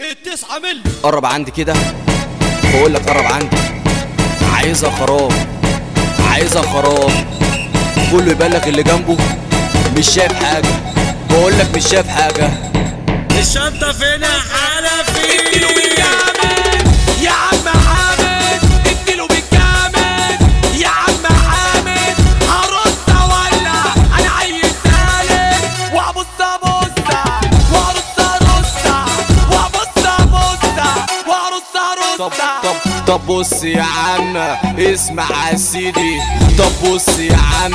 التسعة ملي. قرب عندي كده، بقول لك قرب عندي. عايزها خراب، عايزها خراب. كله يبلغ اللي جنبه مش شايف حاجة، بقول لك مش شايف حاجة. الشنطة فين يا حنفي؟ اديله بالجامد يا عم حامد، اديله بالجامد يا عم حامد. هرص اولع انا عايز سالك، وابص وارص وابص وارص. طب بص يا عم اسمع يا سيدي، طب بص يا عم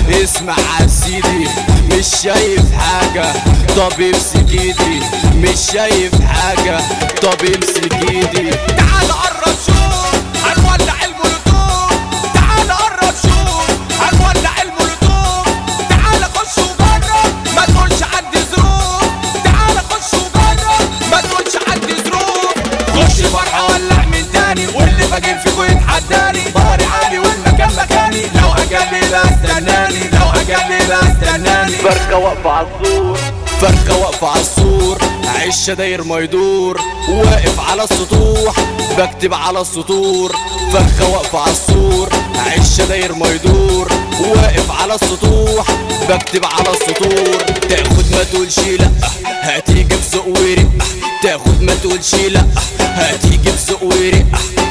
اسمع يا سيدي. مش شايف حاجة، طب امسك ايدي. مش شايف حاجة، طب امسك ايدي. تعال قرب شوف هنولع المولوتوف، تعال قرب شوف هنولع المولوتوف. تعال خش وجرب ما تقولش عندي ظروف، تعال خش وجرب ما تقولش عندي ظروف. خش فرحة ولع من تاني، واللي فاجر فيكوا يتحداني. ظهري عالي والمكان مكاني، لو اجلي لا استناني، لو اجلي لا استناني. فرخة واقفة عالسور، فرخة واقفة عالسور. عشة داير ما يدور، واقف على السطوح بكتب على السطور. فرخة واقفة عالسور، عشة داير ما يدور، واقف على السطوح بكتب على السطور. تاخد ما تقولش لأ، هتيجي بذوق ورقة. تاخد ما تقولش لأ، هتيجي بذوق ورقة.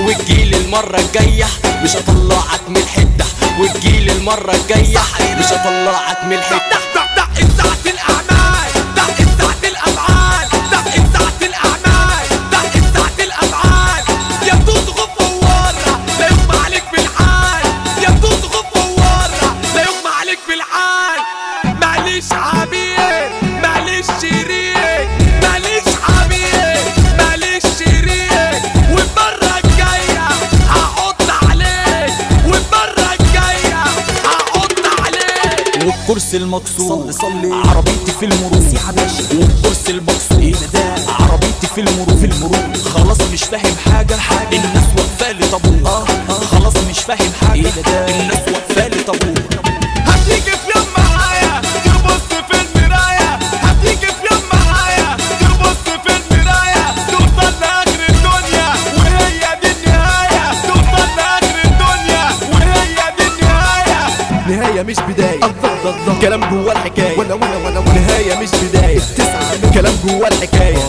وتجيلي المرة الجاية مش هطلعك من الحتة، وتجيلي المرة الجاية مش هطلعك من الحتة. دق ساعة الأعمال، دق ساعة الأفعال، دق ساعة الأعمال، دق ساعة الأفعال. يا بتوت غف وورا لا يغمى عليك بالحال، يا بتوت غف وورا لا يغمى عليك بالحال. معلش عبير معلش شريك، معلش عبير معلش شريك. والمرة الجاية هحط عليك، والمرة الجاية هحط عليك. والكرسي المكسور عربيتي في المرور، والكرسي المكسور عربيتي في المرور. خلاص مش فاهم حاجة، الناس واقفة لي طابور. خلاص مش فاهم حاجة، الناس واقفة لي طابور. هتيجي في يوم معايا تبص في المراية، هتيجي في يوم معايا تبص في المراية. توصل لآخر الدنيا وهي دي النهاية، توصل لآخر الدنيا وهي دي النهاية. نهاية مش بداية، كلام جوا الحكاية. نهاية مش بداية، كلام جوا الحكاية.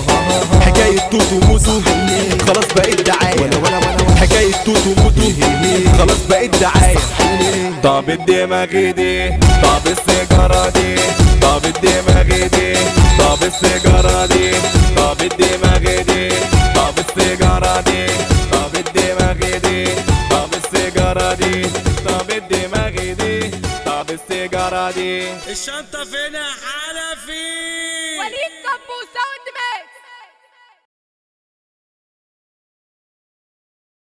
حكاية توتو موتو خلاص بقت دعاية، حكاية توتو موتو خلاص بقت دعاية. طب الدماغ دي، طب السيجارة دي، طب الدماغ دي، طب السيجارة دي، طب الدماغ دي، طب السيجارة دي، طب الدماغ دي، طب السيجارة دي، طب الدماغ دي، طب السيجارة دي. الشنطة فين يا حنفي؟